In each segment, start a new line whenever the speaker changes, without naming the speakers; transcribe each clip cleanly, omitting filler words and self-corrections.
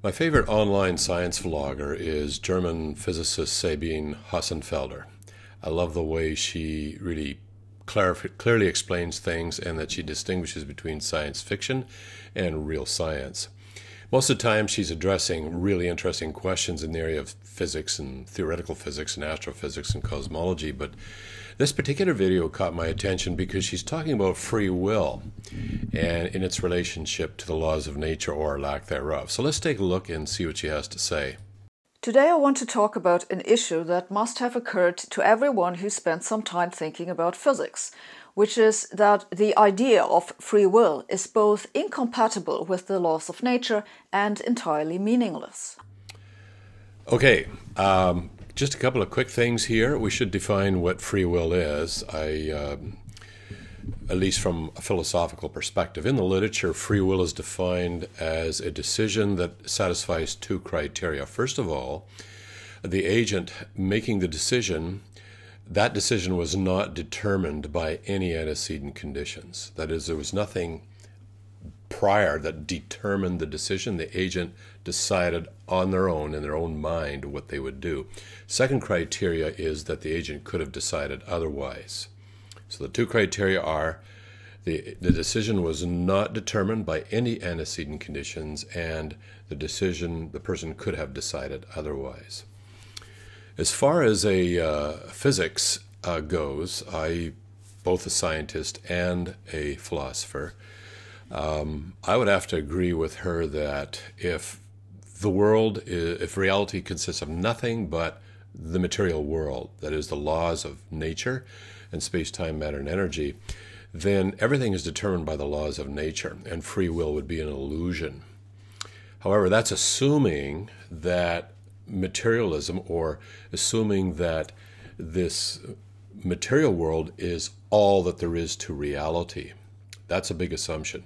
My favorite online science vlogger is German physicist Sabine Hossenfelder. I love the way she really clearly explains things and that she distinguishes between science fiction and real science. Most of the time she's addressing really interesting questions in the area of physics and theoretical physics and astrophysics and cosmology, but this particular video caught my attention because she's talking about free will and in its relationship to the laws of nature or lack thereof. So let's take a look and see what she has to say.
Today I want to talk about an issue that must have occurred to everyone who spent some time thinking about physics, which is that the idea of free will is both incompatible with the laws of nature and entirely meaningless.
Okay, just a couple of quick things here. We should define what free will is, at least from a philosophical perspective. In the literature, free will is defined as a decision that satisfies two criteria. First of all, the agent making the decision, that decision was not determined by any antecedent conditions. That is, there was nothing prior that determined the decision. The agent decided on their own, in their own mind, what they would do. Second criteria is that the agent could have decided otherwise. So the two criteria are the decision was not determined by any antecedent conditions, and the person could have decided otherwise. As far as physics goes, both a scientist and a philosopher, I would have to agree with her that if reality consists of nothing but the material world, that is the laws of nature and space-time, matter, and energy, then everything is determined by the laws of nature, and free will would be an illusion. However, that's assuming that materialism, or assuming that this material world is all that there is to reality. That's a big assumption.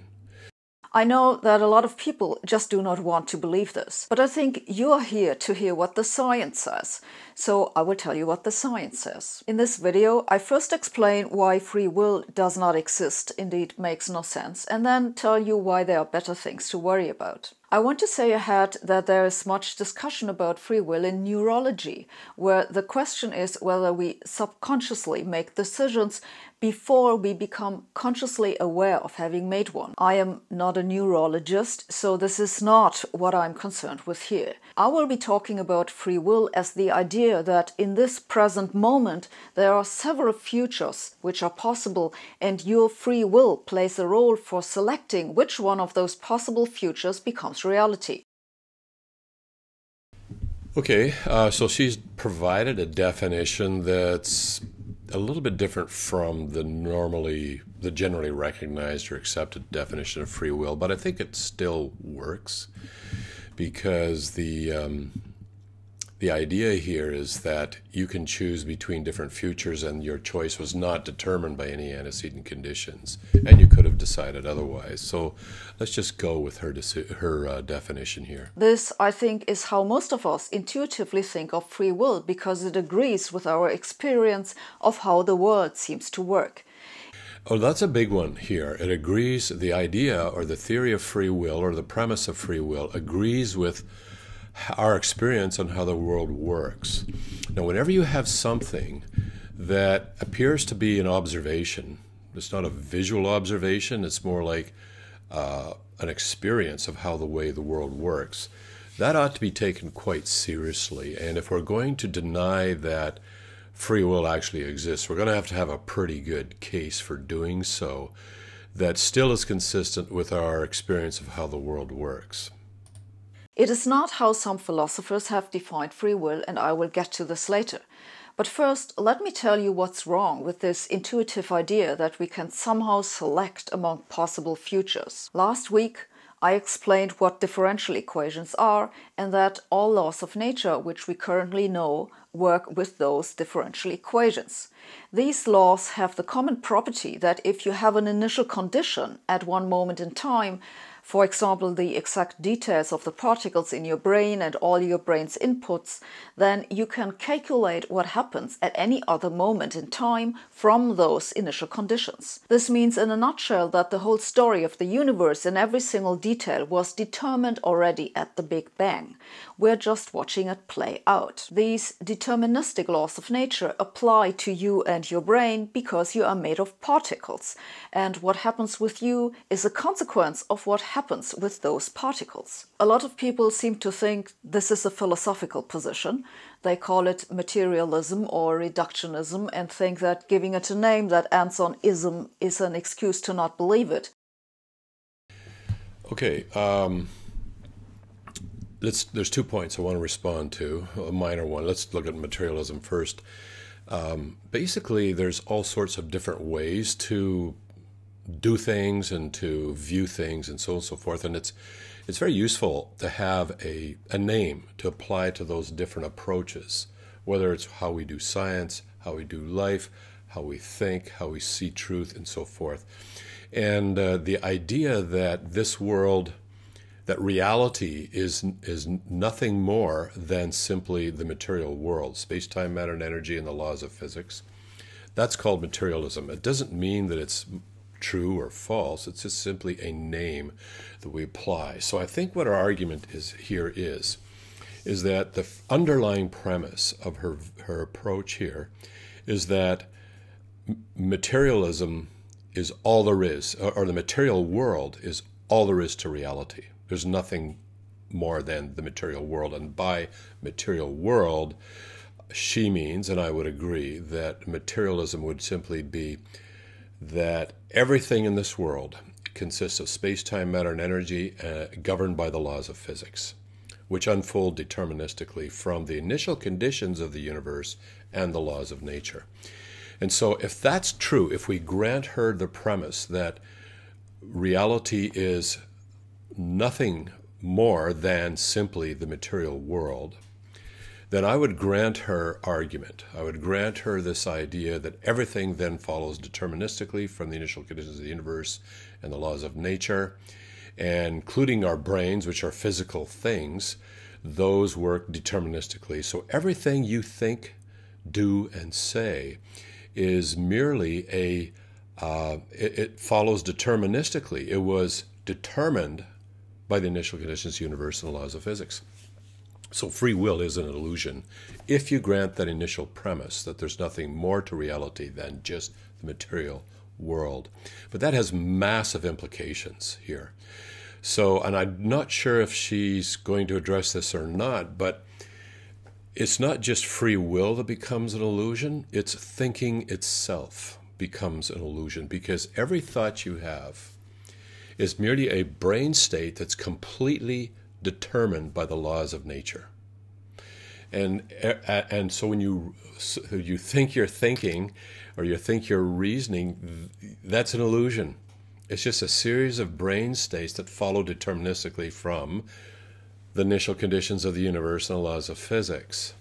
I know that a lot of people just do not want to believe this, but I think you are here to hear what the science says, so I will tell you what the science says. In this video, I first explain why free will does not exist, indeed makes no sense, and then tell you why there are better things to worry about. I want to say ahead that there is much discussion about free will in neurology, where the question is whether we subconsciously make decisions before we become consciously aware of having made one. I am not a neurologist, so this is not what I'm concerned with here. I will be talking about free will as the idea that in this present moment there are several futures which are possible, and your free will plays a role for selecting which one of those possible futures becomes reality.
Okay, so she's provided a definition that's a little bit different from the generally recognized or accepted definition of free will, but I think it still works because the idea here is that you can choose between different futures, and your choice was not determined by any antecedent conditions, and you could have decided otherwise. So let's just go with her definition here.
This, I think, is how most of us intuitively think of free will, because it agrees with our experience of how the world seems to work.
Oh, that's a big one here. It agrees, the idea or the theory of free will or the premise of free will agrees with our experience on how the world works. Now, whenever you have something that appears to be an observation, it's not a visual observation, it's more like an experience of how the world works, that ought to be taken quite seriously. And if we're going to deny that free will actually exists, we're going to have a pretty good case for doing so that still is consistent with our experience of how the world works.
It is not how some philosophers have defined free will, and I will get to this later. But first, let me tell you what's wrong with this intuitive idea that we can somehow select among possible futures. Last week, I explained what differential equations are, and that all laws of nature which we currently know work with those differential equations. These laws have the common property that if you have an initial condition at one moment in time, for example, the exact details of the particles in your brain and all your brain's inputs, then you can calculate what happens at any other moment in time from those initial conditions. This means in a nutshell that the whole story of the universe in every single detail was determined already at the Big Bang. We're just watching it play out. These deterministic laws of nature apply to you and your brain because you are made of particles, and what happens with you is a consequence of what happens with those particles. A lot of people seem to think this is a philosophical position. They call it materialism or reductionism and think that giving it a name that ends on ism is an excuse to not believe it.
Okay, there's 2 points I want to respond to, a minor one. Let's look at materialism first. Basically, there's all sorts of different ways to do things and to view things and so on and so forth. And it's very useful to have a name to apply to those different approaches, whether it's how we do science, how we do life, how we think, how we see truth, and so forth. And the idea that this world, that reality is nothing more than simply the material world, space-time, matter, and energy, and the laws of physics. That's called materialism. It doesn't mean that it's true or false. It's just simply a name that we apply. So I think what our argument is that the underlying premise of her approach here is that materialism is all there is, or the material world is all there is to reality. There's nothing more than the material world. And by material world, she means, and I would agree, that materialism would simply be that everything in this world consists of space-time, matter, and energy governed by the laws of physics, which unfold deterministically from the initial conditions of the universe and the laws of nature. And so if that's true, if we grant her the premise that reality is nothing more than simply the material world, then I would grant her argument. I would grant her this idea that everything then follows deterministically from the initial conditions of the universe and the laws of nature, and including our brains, which are physical things, those work deterministically. So everything you think, do, and say is merely it follows deterministically. It was determined by the initial conditions of the universe and the laws of physics. So free will is an illusion if you grant that initial premise that there's nothing more to reality than just the material world. But that has massive implications here. So, and I'm not sure if she's going to address this or not, but it's not just free will that becomes an illusion, it's thinking itself becomes an illusion, because every thought you have is merely a brain state that's completely determined by the laws of nature. And so when you think you're thinking, or you think you're reasoning, that's an illusion. It's just a series of brain states that follow deterministically from the initial conditions of the universe and the laws of physics.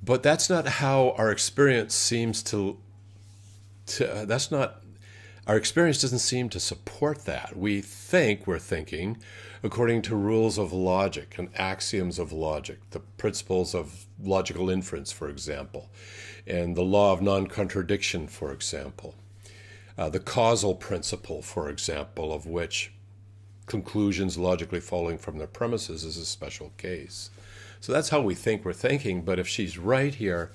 But that's not how our experience seems our experience doesn't seem to support that. We think we're thinking according to rules of logic and axioms of logic, the principles of logical inference, for example, and the law of non-contradiction, for example, the causal principle, for example, of which conclusions logically following from their premises is a special case. So that's how we think we're thinking, but if she's right here,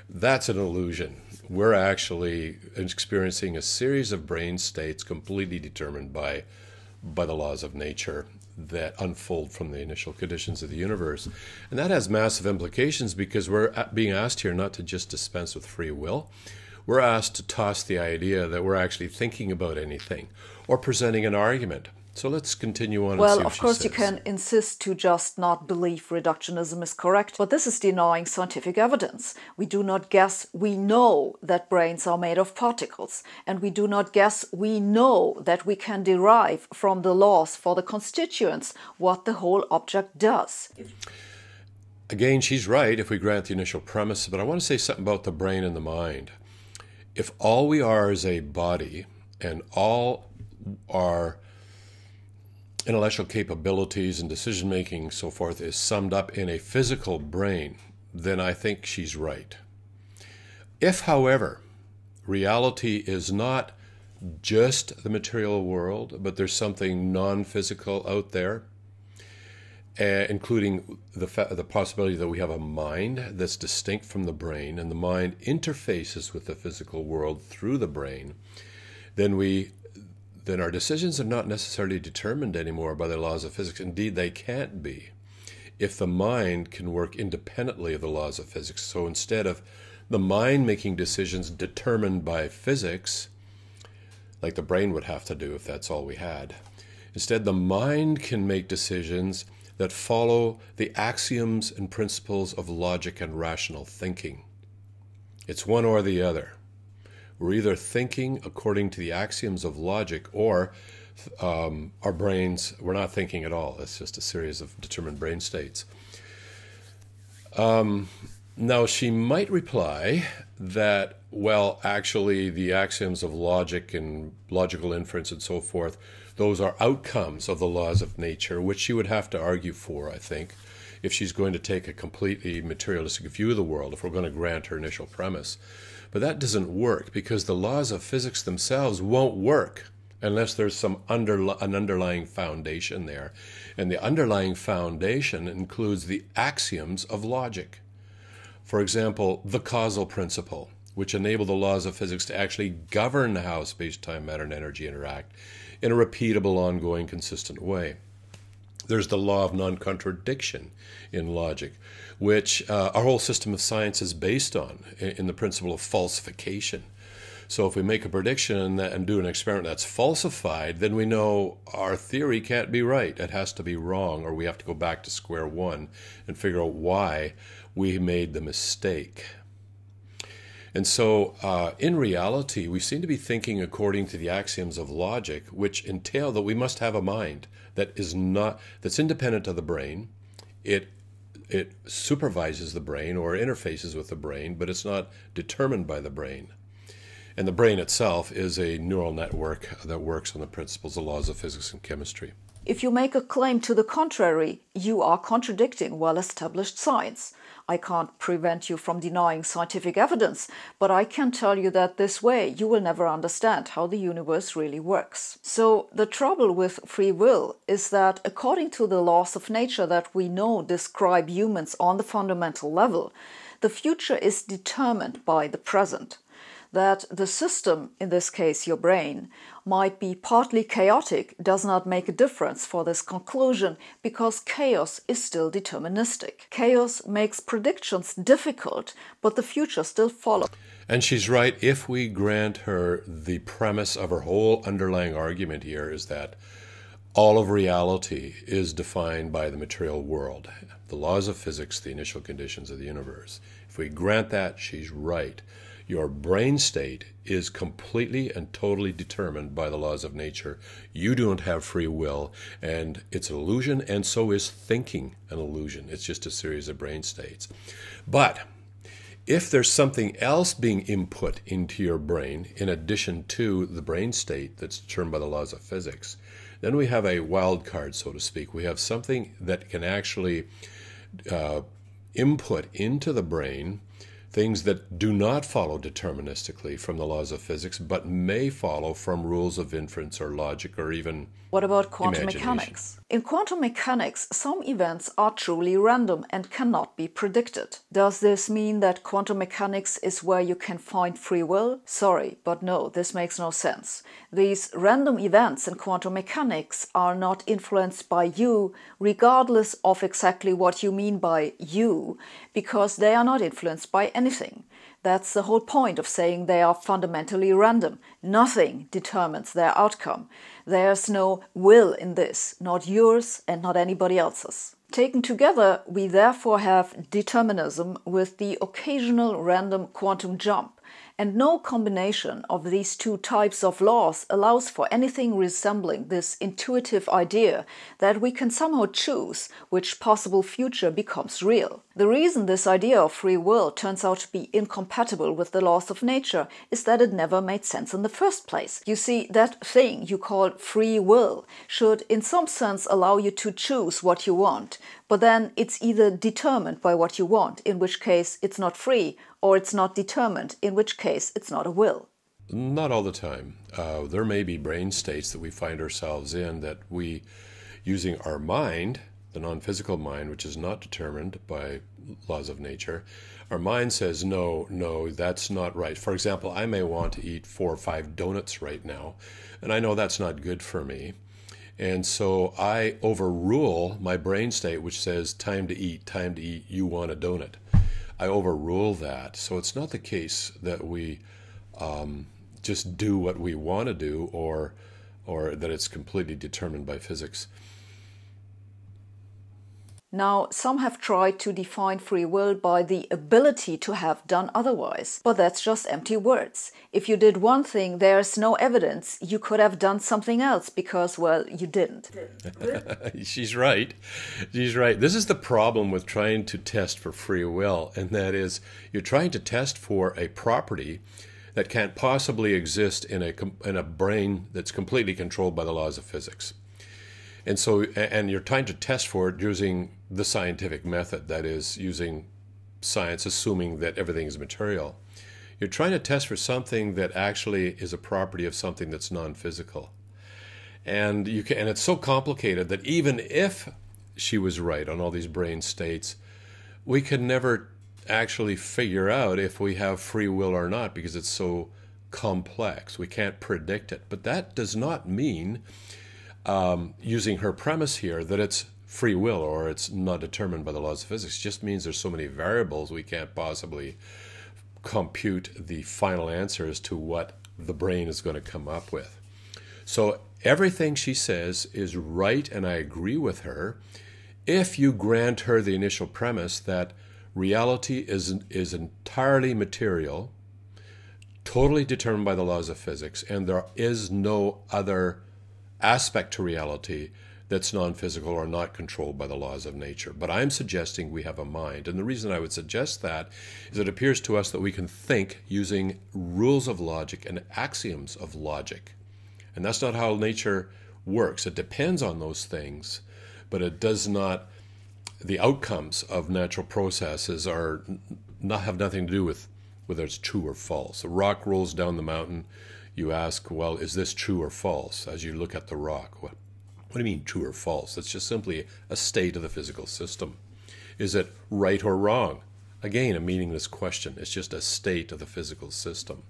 that's an illusion. We're actually experiencing a series of brain states completely determined by the laws of nature that unfold from the initial conditions of the universe. And that has massive implications, because we're being asked here not to just dispense with free will. We're asked to toss the idea that we're actually thinking about anything or presenting an argument. So let's continue on.
Well, of course you can insist to just not believe reductionism is correct, but this is denying scientific evidence. We do not guess, we know that brains are made of particles, and we do not guess, we know that we can derive from the laws for the constituents what the whole object does.
Again, she's right if we grant the initial premise, but I want to say something about the brain and the mind. If all we are is a body, and all our intellectual capabilities and decision-making, so forth, is summed up in a physical brain, then I think she's right. If, however, reality is not just the material world, but there's something non-physical out there, including the possibility that we have a mind that's distinct from the brain, and the mind interfaces with the physical world through the brain, then our decisions are not necessarily determined anymore by the laws of physics. Indeed, they can't be, if the mind can work independently of the laws of physics. So instead of the mind making decisions determined by physics, like the brain would have to do if that's all we had, instead the mind can make decisions that follow the axioms and principles of logic and rational thinking. It's one or the other. We're either thinking according to the axioms of logic, or our brains, we're not thinking at all. It's just a series of determined brain states. Now, she might reply that, well, actually, the axioms of logic and logical inference and so forth, those are outcomes of the laws of nature, which she would have to argue for, I think, if she's going to take a completely materialistic view of the world, if we're going to grant her initial premise. But that doesn't work, because the laws of physics themselves won't work unless there's an underlying foundation there. And the underlying foundation includes the axioms of logic. For example, the causal principle, which enable the laws of physics to actually govern how space, time, matter, and energy interact in a repeatable, ongoing, consistent way. There's the law of non-contradiction in logic, which our whole system of science is based on, in the principle of falsification. So if we make a prediction and do an experiment that's falsified, then we know our theory can't be right. It has to be wrong, or we have to go back to square one and figure out why we made the mistake. And so in reality, we seem to be thinking according to the axioms of logic, which entail that we must have a mind that's independent of the brain. It supervises the brain or interfaces with the brain, but it's not determined by the brain. And the brain itself is a neural network that works on the principles of laws of physics and chemistry.
If you make a claim to the contrary, you are contradicting well-established science. I can't prevent you from denying scientific evidence, but I can tell you that this way you will never understand how the universe really works. So the trouble with free will is that according to the laws of nature that we know describe humans on the fundamental level, the future is determined by the present. That the system, in this case your brain, might be partly chaotic does not make a difference for this conclusion, because chaos is still deterministic. Chaos makes predictions difficult, but the future still follows.
And she's right if we grant her the premise of her whole underlying argument here is that all of reality is defined by the material world, the laws of physics, the initial conditions of the universe. If we grant that, she's right. Your brain state is completely and totally determined by the laws of nature. You don't have free will, and it's an illusion, and so is thinking an illusion. It's just a series of brain states. But if there's something else being input into your brain, in addition to the brain state that's determined by the laws of physics, then we have a wild card, so to speak. We have something that can actually input into the brain things that do not follow deterministically from the laws of physics, but may follow from rules of inference or logic or even
What about quantum mechanics? In quantum mechanics, some events are truly random and cannot be predicted. Does this mean that quantum mechanics is where you can find free will? Sorry, but no, this makes no sense. These random events in quantum mechanics are not influenced by you, regardless of exactly what you mean by you, because they are not influenced by anything. That's the whole point of saying they are fundamentally random. Nothing determines their outcome. There's no will in this, not yours and not anybody else's. Taken together, we therefore have determinism with the occasional random quantum jump, and no combination of these two types of laws allows for anything resembling this intuitive idea that we can somehow choose which possible future becomes real. The reason this idea of free will turns out to be incompatible with the laws of nature is that it never made sense in the first place. You see, that thing you call free will should in some sense allow you to choose what you want, but then it's either determined by what you want, in which case it's not free, or it's not determined, in which case it's not a will.
Not all the time. There may be brain states that we find ourselves in that we, using our mind, the non-physical mind, which is not determined by laws of nature, our mind says, no, that's not right. For example, I may want to eat 4 or 5 donuts right now, and I know that's not good for me. And so I overrule my brain state, which says, time to eat, you want a donut. I overrule that. So it's not the case that we just do what we want to do, or that it's completely determined by physics.
Now, some have tried to define free will by the ability to have done otherwise, but that's just empty words. If you did one thing, there's no evidence you could have done something else because, well, you didn't.
She's right. She's right. This is the problem with trying to test for free will, and that is you're trying to test for a property that can't possibly exist in a brain that's completely controlled by the laws of physics. And so, and you're trying to test for it using the scientific method, that is, using science, assuming that everything is material. You're trying to test for something that actually is a property of something that's non-physical. And it's so complicated that even if she was right on all these brain states, we can never actually figure out if we have free will or not, because it's so complex. We can't predict it. But that does not mean, using her premise here, that it's free will or it's not determined by the laws of physics. It just means there's so many variables we can't possibly compute the final answer as to what the brain is going to come up with. So everything she says is right, and I agree with her, if you grant her the initial premise that reality is entirely material, totally determined by the laws of physics, and there is no other aspect to reality that's non-physical or not controlled by the laws of nature. But I'm suggesting we have a mind. And the reason I would suggest that is it appears to us that we can think using rules of logic and axioms of logic. And that's not how nature works. It depends on those things, but it does not, the outcomes of natural processes have nothing to do with whether it's true or false. A rock rolls down the mountain. You ask, well, is this true or false? As you look at the rock, what do you mean true or false? It's just simply a state of the physical system. Is it right or wrong? Again, a meaningless question. It's just a state of the physical system.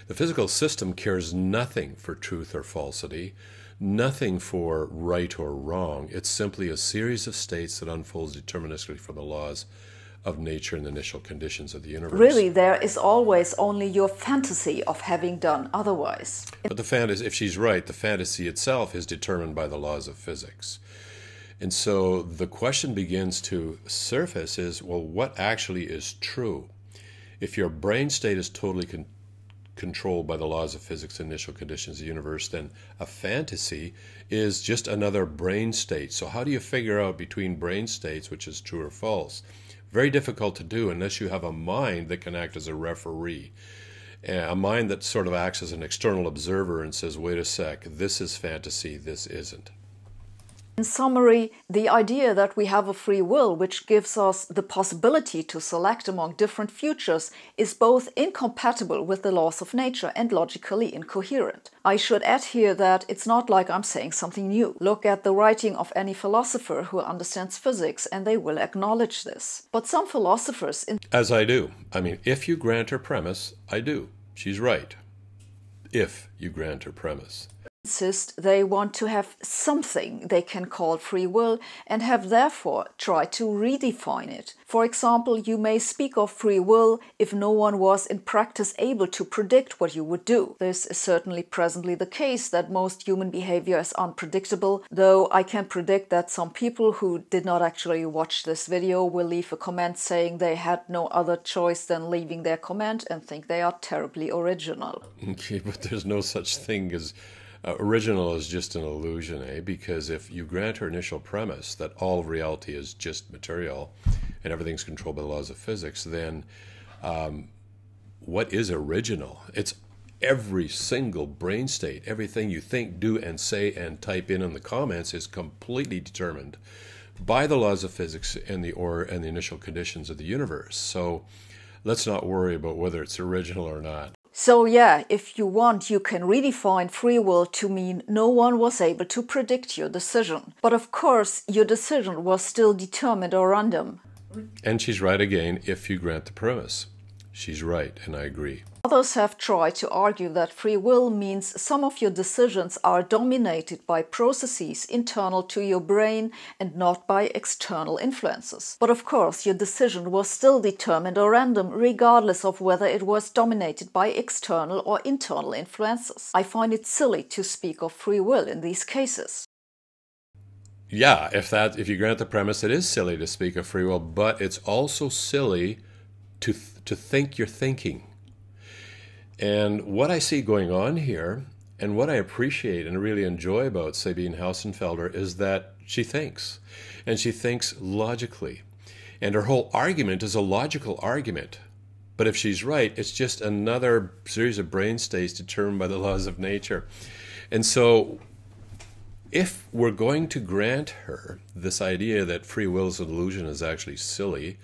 The physical system cares nothing for truth or falsity, nothing for right or wrong. It's simply a series of states that unfolds deterministically from the laws of nature and the initial conditions of the universe.
Really, there is always only your fantasy of having done otherwise.
But the fantasy, if she's right, the fantasy itself is determined by the laws of physics. And so the question begins to surface is, well, what actually is true? If your brain state is totally controlled by the laws of physics and initial conditions of the universe, then a fantasy is just another brain state. So how do you figure out between brain states which is true or false? Very difficult to do unless you have a mind that can act as a referee. A mind that sort of acts as an external observer and says, wait a sec, this is fantasy, this isn't.
In summary, the idea that we have a free will which gives us the possibility to select among different futures is both incompatible with the laws of nature and logically incoherent. I should add here that it's not like I'm saying something new. Look at the writing of any philosopher who understands physics and they will acknowledge this. But some philosophers...
As I do. I mean, if you grant her premise, I do. She's right. If you grant her premise.
Insist they want to have something they can call free will and have therefore tried to redefine it. For example, you may speak of free will if no one was in practice able to predict what you would do. This is certainly presently the case, that most human behavior is unpredictable, though I can predict that some people who did not actually watch this video will leave a comment saying they had no other choice than leaving their comment and think they are terribly original.
Okay, but there's no such thing as... original is just an illusion, Because if you grant her initial premise that all of reality is just material, and everything's controlled by the laws of physics, then what is original? It's every single brain state. Everything you think, do, and say and type in the comments is completely determined by the laws of physics and the initial conditions of the universe. So let's not worry about whether it's original or not.
So yeah, if you want, you can redefine free will to mean no one was able to predict your decision. But of course, your decision was still determined or random.
And she's right again if you grant the premise. She's right, and I agree.
Others have tried to argue that free will means some of your decisions are dominated by processes internal to your brain and not by external influences. But of course, your decision was still determined or random, regardless of whether it was dominated by external or internal influences. I find it silly to speak of free will in these cases.
Yeah, if you grant the premise, it is silly to speak of free will, but it's also silly to think you're thinking. And what I see going on here, and what I appreciate and really enjoy about Sabine Hossenfelder, is that she thinks, and she thinks logically. And her whole argument is a logical argument. But if she's right, it's just another series of brain states determined by the laws of nature. And so, if we're going to grant her this idea that free will is an illusion is actually silly,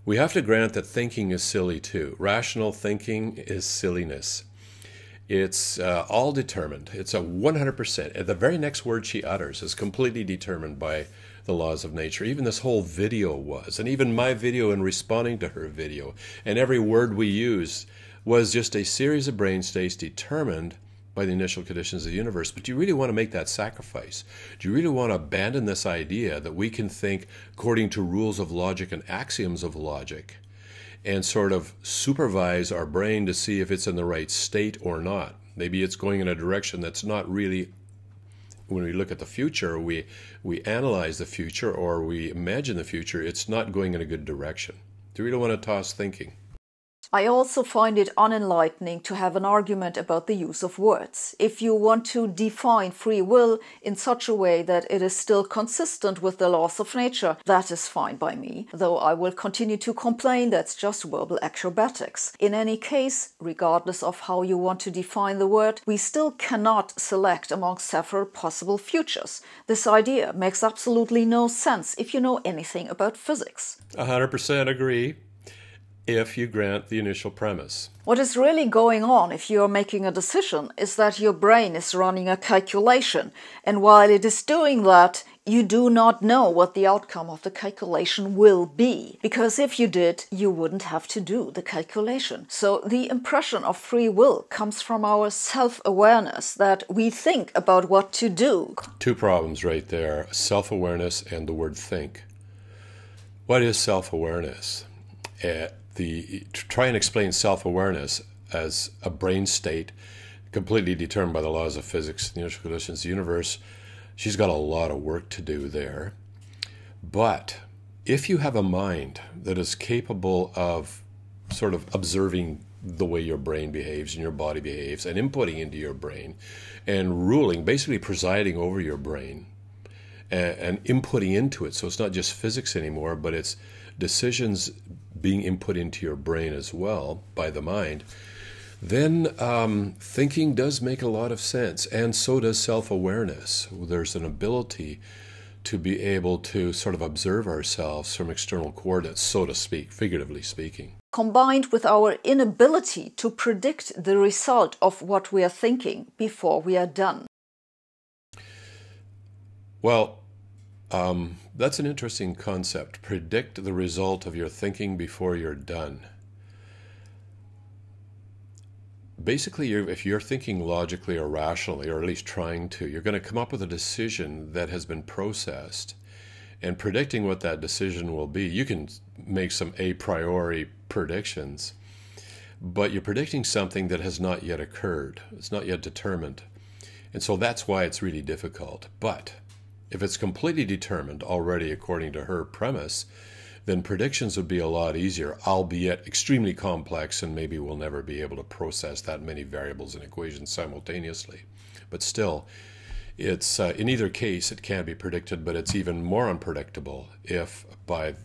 we have to grant that thinking is silly too. Rational thinking is silliness. It's all determined. It's a 100%. The very next word she utters is completely determined by the laws of nature. Even this whole video was, and even my video in responding to her video, and every word we use was just a series of brain states determined by the initial conditions of the universe. But do you really want to make that sacrifice? Do you really want to abandon this idea that we can think according to rules of logic and axioms of logic and sort of supervise our brain to see if it's in the right state or not? Maybe it's going in a direction that's not really, when we look at the future, we analyze the future or we imagine the future, it's not going in a good direction. Do you really want to toss thinking?
I also find it unenlightening to have an argument about the use of words. If you want to define free will in such a way that it is still consistent with the laws of nature, that is fine by me, though I will continue to complain that's just verbal acrobatics. In any case, regardless of how you want to define the word, we still cannot select among several possible futures. This idea makes absolutely no sense if you know anything about physics.
100% agree. If you grant the initial premise.
What is really going on if you are making a decision is that your brain is running a calculation, and while it is doing that, you do not know what the outcome of the calculation will be. Because if you did, you wouldn't have to do the calculation. So the impression of free will comes from our self-awareness that we think about what to do.
Two problems right there, self-awareness and the word think. What is self-awareness? To try and explain self-awareness as a brain state completely determined by the laws of physics, the initial conditions of the universe, she's got a lot of work to do there. But if you have a mind that is capable of sort of observing the way your brain behaves and your body behaves and inputting into your brain and ruling, basically presiding over your brain and inputting into it, so it's not just physics anymore, but it's decisions being input into your brain as well by the mind, then thinking does make a lot of sense, and so does self-awareness. There's an ability to be able to sort of observe ourselves from external coordinates, so to speak, figuratively speaking.
Combined with our inability to predict the result of what we are thinking before we are done.
Well, that's an interesting concept. Predict the result of your thinking before you're done. Basically, if you're thinking logically or rationally, or at least trying to, you're going to come up with a decision that has been processed. And predicting what that decision will be, you can make some a priori predictions, but you're predicting something that has not yet occurred. It's not yet determined. And so that's why it's really difficult. But if it's completely determined already according to her premise, then predictions would be a lot easier, albeit extremely complex, and maybe we'll never be able to process that many variables and equations simultaneously. But still, it's in either case it can be predicted, but it's even more unpredictable if by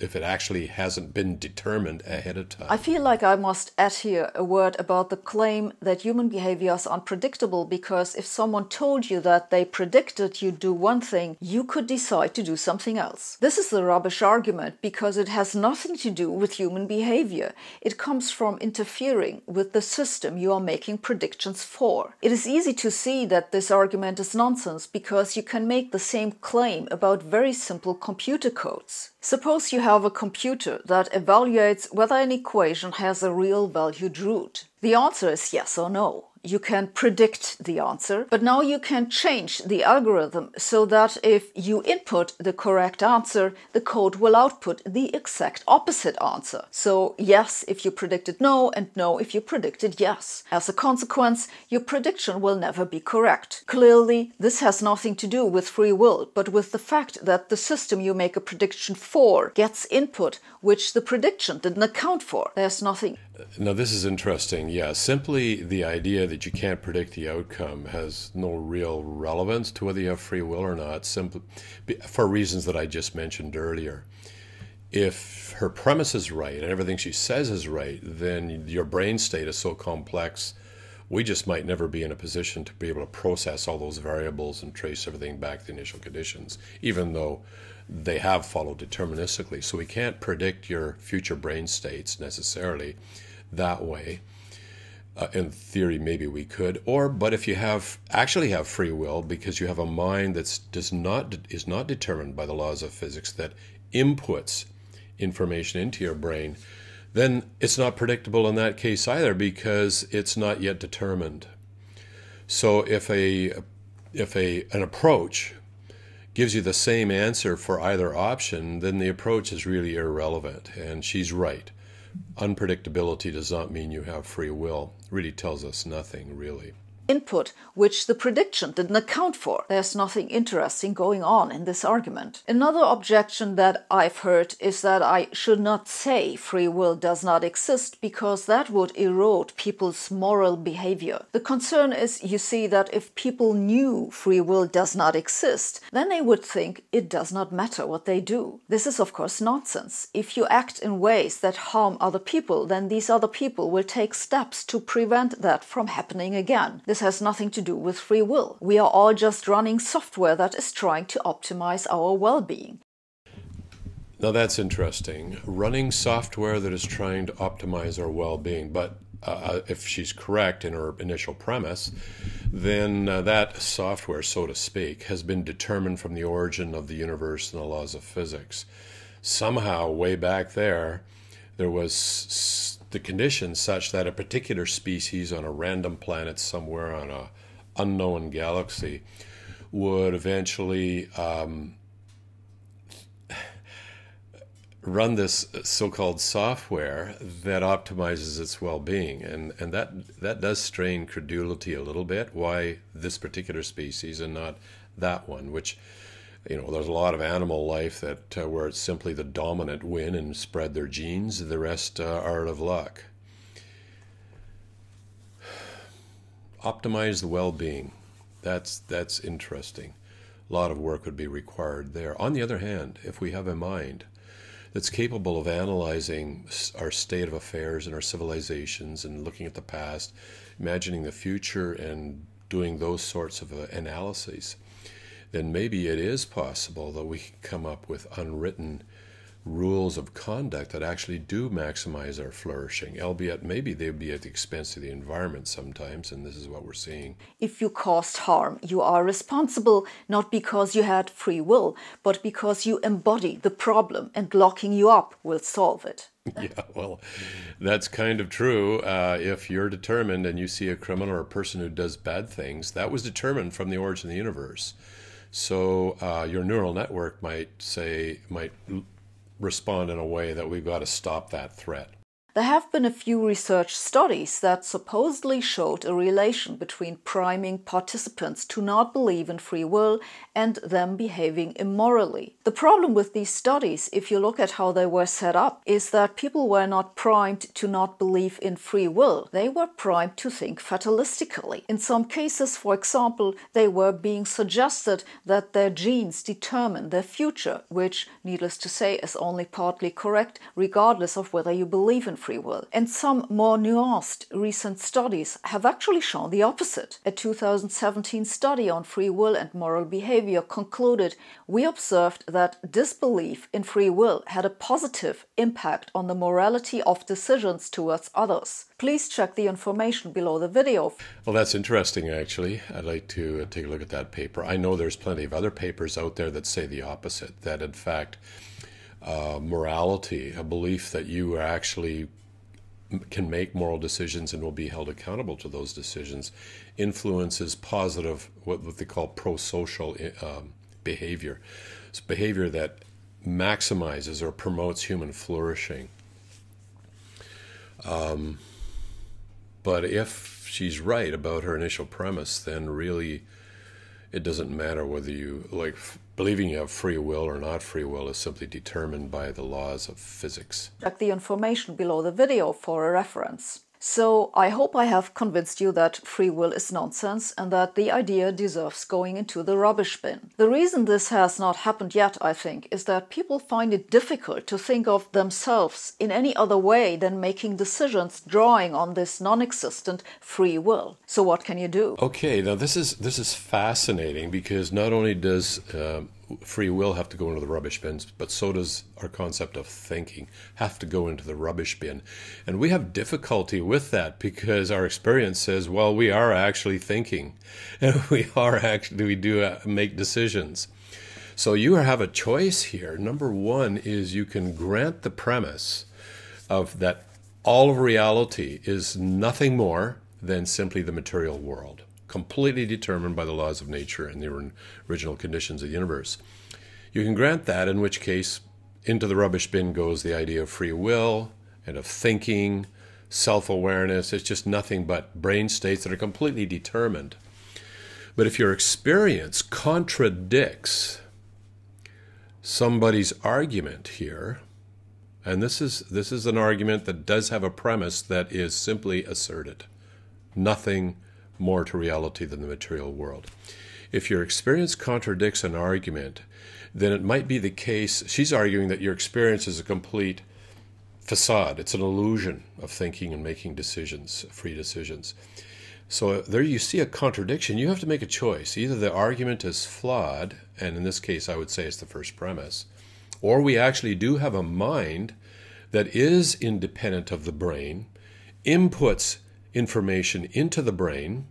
if it actually hasn't been determined ahead of time.
I feel like I must add here a word about the claim that human behavior is unpredictable, because if someone told you that they predicted you'd do one thing, you could decide to do something else. This is the rubbish argument because it has nothing to do with human behavior. It comes from interfering with the system you are making predictions for. It is easy to see that this argument is nonsense because you can make the same claim about very simple computer codes. Suppose you have a computer that evaluates whether an equation has a real valued root. The answer is yes or no. You can predict the answer, but now you can change the algorithm so that if you input the correct answer, the code will output the exact opposite answer. So yes if you predicted no, and no if you predicted yes. As a consequence, your prediction will never be correct. Clearly, this has nothing to do with free will, but with the fact that the system you make a prediction for gets input which the prediction didn't account for. There's nothing.
Now, this is interesting. Yeah, simply the idea that you can't predict the outcome has no real relevance to whether you have free will or not, simply for reasons that I just mentioned earlier. If her premise is right and everything she says is right, then your brain state is so complex, we just might never be in a position to be able to process all those variables and trace everything back to the initial conditions, even though they have followed deterministically. So we can't predict your future brain states necessarily that way. In theory, maybe we could, but if you actually have free will because you have a mind that is not determined by the laws of physics, that inputs information into your brain, then it's not predictable in that case either because it's not yet determined. So if an approach gives you the same answer for either option, then the approach is really irrelevant. And she's right. Unpredictability does not mean you have free will. It really tells us nothing, really.
Input which the prediction didn't account for. There's nothing interesting going on in this argument. Another objection that I've heard is that I should not say free will does not exist because that would erode people's moral behavior. The concern is, you see, that if people knew free will does not exist, then they would think it does not matter what they do. This is of course nonsense. If you act in ways that harm other people, then these other people will take steps to prevent that from happening again. This has nothing to do with free will. We are all just running software that is trying to optimize our well-being.
Now that's interesting. Running software that is trying to optimize our well-being. But if she's correct in her initial premise, then that software, so to speak, has been determined from the origin of the universe and the laws of physics. Somehow, way back there was the conditions such that a particular species on a random planet somewhere on an unknown galaxy would eventually run this so-called software that optimizes its well-being. And that does strain credulity a little bit. Why this particular species and not that one, which, there's a lot of animal life that where it's simply the dominant win and spread their genes. The rest are out of luck. Optimize the well-being. That's interesting. A lot of work would be required there. On the other hand, if we have a mind that's capable of analyzing our state of affairs and our civilizations and looking at the past, imagining the future and doing those sorts of analyses, then maybe it is possible that we can come up with unwritten rules of conduct that actually do maximize our flourishing, albeit maybe they'd be at the expense of the environment sometimes, and this is what we're seeing.
If you caused harm, you are responsible, not because you had free will, but because you embody the problem, and locking you up will solve it.
Yeah, well, that's kind of true. If you're determined and you see a criminal or a person who does bad things, that was determined from the origin of the universe. So your neural network might respond in a way that we've got to stop that threat.
There have been a few research studies that supposedly showed a relation between priming participants to not believe in free will and them behaving immorally. The problem with these studies, if you look at how they were set up, is that people were not primed to not believe in free will. They were primed to think fatalistically. In some cases, for example, they were being suggested that their genes determine their future, which, needless to say, is only partly correct, regardless of whether you believe in free will. And some more nuanced recent studies have actually shown the opposite. A 2017 study on free will and moral behavior concluded, we observed that disbelief in free will had a positive impact on the morality of decisions towards others. Please check the information below the video.
Well, that's interesting, actually. I'd like to take a look at that paper. I know there's plenty of other papers out there that say the opposite, that in fact, morality, a belief that you actually can make moral decisions and will be held accountable to those decisions, influences positive, what they call pro-social behavior. It's behavior that maximizes or promotes human flourishing. But if she's right about her initial premise, then really it doesn't matter whether you, like, believing you have free will or not free will is simply determined by the laws of physics.
Check the information below the video for a reference. So I hope I have convinced you that free will is nonsense and that the idea deserves going into the rubbish bin. The reason this has not happened yet, I think, is that people find it difficult to think of themselves in any other way than making decisions drawing on this non-existent free will. So what can you do?
Okay, now this is fascinating, because not only does free will have to go into the rubbish bins, but so does our concept of thinking have to go into the rubbish bin. And we have difficulty with that because our experience says, well, we are actually thinking, and we do make decisions. So you have a choice here. Number one is you can grant the premise of that all of reality is nothing more than simply the material world, completely determined by the laws of nature and the original conditions of the universe. You can grant that, in which case into the rubbish bin goes the idea of free will and of thinking, self-awareness. It's just nothing but brain states that are completely determined. But if your experience contradicts somebody's argument here, and this is an argument that does have a premise that is simply asserted, nothing more to reality than the material world. If your experience contradicts an argument, then it might be the case, she's arguing that your experience is a complete facade. It's an illusion of thinking and making decisions, free decisions. So there you see a contradiction. You have to make a choice. Either the argument is flawed, and in this case I would say it's the first premise, or we actually do have a mind that is independent of the brain, inputs information into the brain,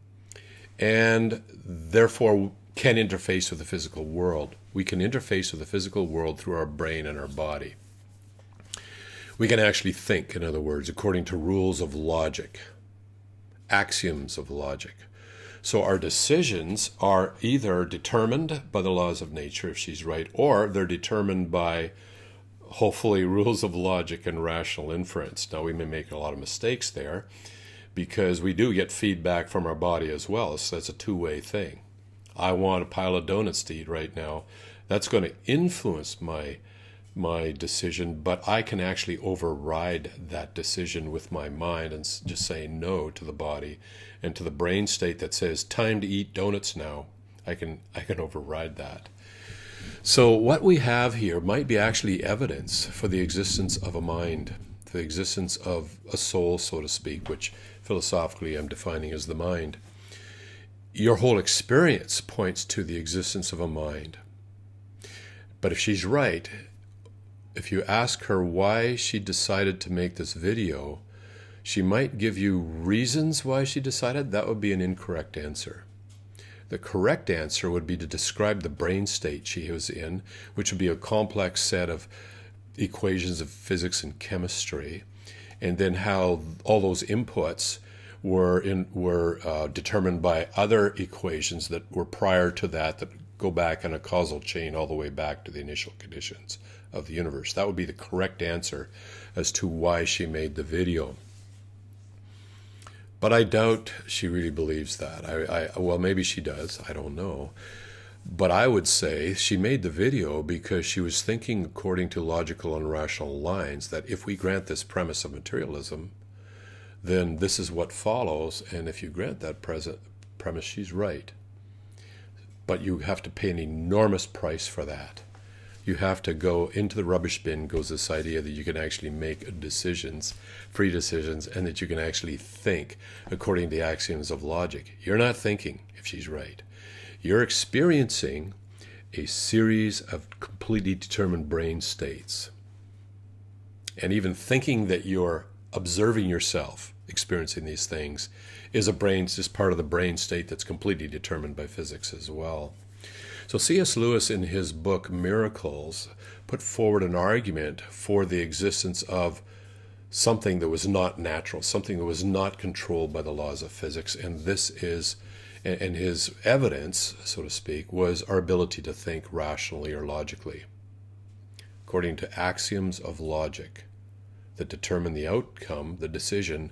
and therefore can interface with the physical world. We can interface with the physical world through our brain and our body. We can actually think, in other words, according to rules of logic, axioms of logic. So our decisions are either determined by the laws of nature, if she's right, or they're determined by, hopefully, rules of logic and rational inference. Now, we may make a lot of mistakes there, because we do get feedback from our body as well. So that's a two-way thing. I want a pile of donuts to eat right now. That's going to influence my decision, but I can actually override that decision with my mind and just say no to the body and to the brain state that says time to eat donuts now. I can override that. So what we have here might be actually evidence for the existence of a mind, the existence of a soul, so to speak, which philosophically I'm defining as the mind. Your whole experience points to the existence of a mind. But if she's right, if you ask her why she decided to make this video, she might give you reasons why she decided. That would be an incorrect answer. The correct answer would be to describe the brain state she was in, which would be a complex set of equations of physics and chemistry, and then how all those inputs were determined by other equations that were prior to that go back in a causal chain all the way back to the initial conditions of the universe. That would be the correct answer as to why she made the video. But I doubt she really believes that. Well, maybe she does. I don't know. But I would say she made the video because she was thinking according to logical and rational lines that if we grant this premise of materialism, then this is what follows. And if you grant that premise, she's right. But you have to pay an enormous price for that. You have to go into the rubbish bin, goes this idea that you can actually make decisions, free decisions, and that you can actually think according to the axioms of logic. You're not thinking if she's right. You're experiencing a series of completely determined brain states. And even thinking that you're observing yourself experiencing these things is just part of the brain state that's completely determined by physics as well. So C.S. Lewis, in his book Miracles, put forward an argument for the existence of something that was not natural, something that was not controlled by the laws of physics. And his evidence, so to speak, was our ability to think rationally or logically, according to axioms of logic that determine the outcome, the decision,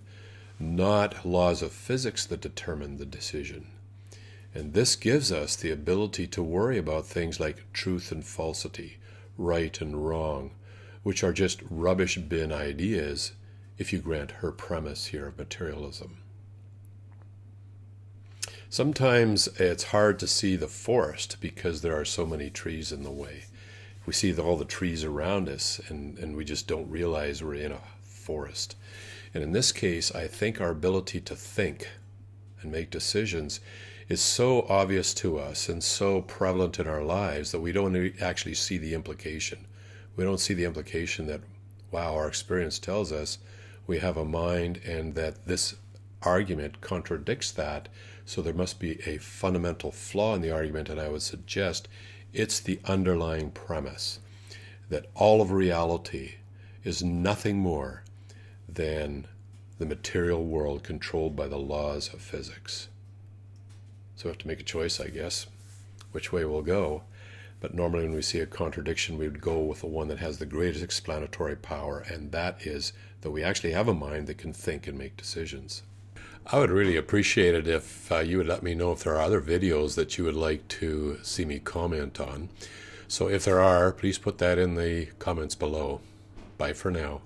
not laws of physics that determine the decision. And this gives us the ability to worry about things like truth and falsity, right and wrong, which are just rubbish bin ideas if you grant her premise here of materialism. Sometimes it's hard to see the forest because there are so many trees in the way. We see all the trees around us and we just don't realize we're in a forest. And in this case, I think our ability to think and make decisions is so obvious to us and so prevalent in our lives that we don't actually see the implication. We don't see the implication that, wow, our experience tells us we have a mind and that this argument contradicts that, so there must be a fundamental flaw in the argument, and I would suggest it's the underlying premise that all of reality is nothing more than the material world controlled by the laws of physics. So we have to make a choice, I guess, which way we'll go. But normally when we see a contradiction, we would go with the one that has the greatest explanatory power, and that is that we actually have a mind that can think and make decisions. I would really appreciate it if you would let me know if there are other videos that you would like to see me comment on. So if there are, please put that in the comments below. Bye for now.